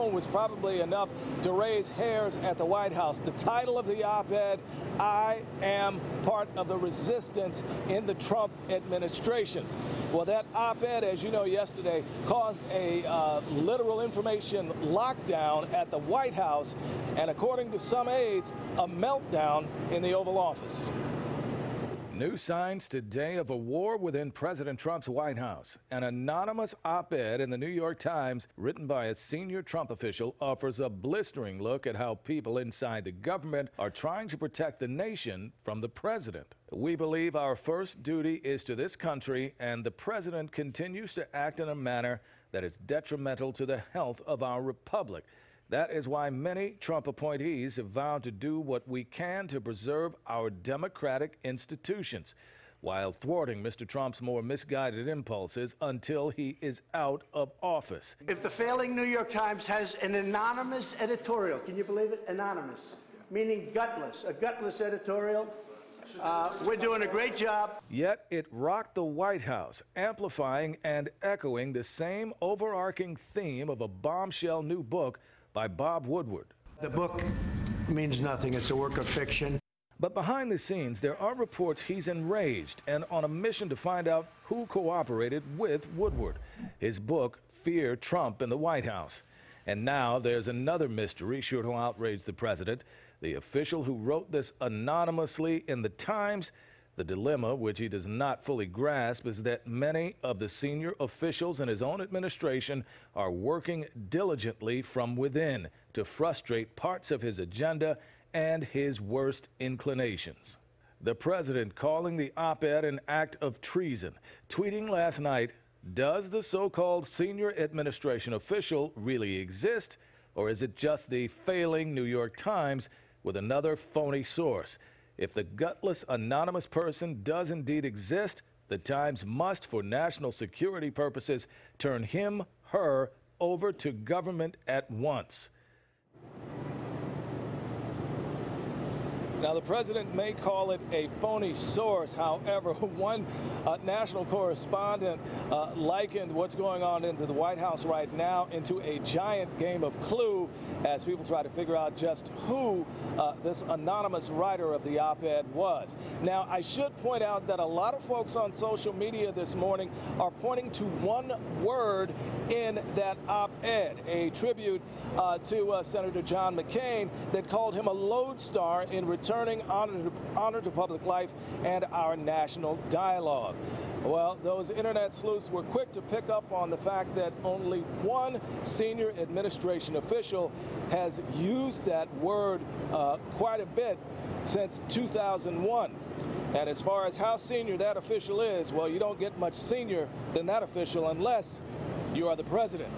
alone was probably enough to raise hairs at the White House. The title of the op-ed, "I am part of the resistance in the Trump administration." Well, that op-ed, as you know, yesterday caused a literal information lockdown at the White House, and according to some aides, a meltdown in the Oval Office. New signs today of a war within President Trump's White House. An anonymous op-ed in the New York Times, written by a senior Trump official, offers a blistering look at how people inside the government are trying to protect the nation from the president. "We believe our first duty is to this country, and the president continues to act in a manner that is detrimental to the health of our republic. That is why many Trump appointees have vowed to do what we can to preserve our democratic institutions, while thwarting Mr. Trump's more misguided impulses until he is out of office." If the failing New York Times has an anonymous editorial, can you believe it? Anonymous, meaning gutless, a gutless editorial. We're doing a great job. Yet it rocked the White House, amplifying and echoing the same overarching theme of a bombshell new book by Bob Woodward. The book means nothing. It's a work of fiction. But behind the scenes, there are reports he's enraged and on a mission to find out who cooperated with Woodward. His book, Fear Trump in the White House. And now there's another mystery sure to outrage the president. The official who wrote this anonymously in the Times. The dilemma, which he does not fully grasp, is that many of the senior officials in his own administration are working diligently from within to frustrate parts of his agenda and his worst inclinations. The president calling the op-ed an act of treason, tweeting last night, "Does the so-called senior administration official really exist, or is it just the failing New York Times with another phony source? If the gutless anonymous person does indeed exist, the Times must, for national security purposes, turn him, her, over to government at once." Now, the president may call it a phony source. However, one national correspondent likened what's going on into the White House right now into a giant game of Clue as people try to figure out just who this anonymous writer of the op-ed was. Now, I should point out that a lot of folks on social media this morning are pointing to one word in that op-ed, a tribute to Senator John McCain that called him a lodestar in returning honor to public life and our national dialogue. Well, those internet sleuths were quick to pick up on the fact that only one senior administration official has used that word quite a bit since 2001. And as far as how senior that official is, well, you don't get much senior than that official unless you are the president.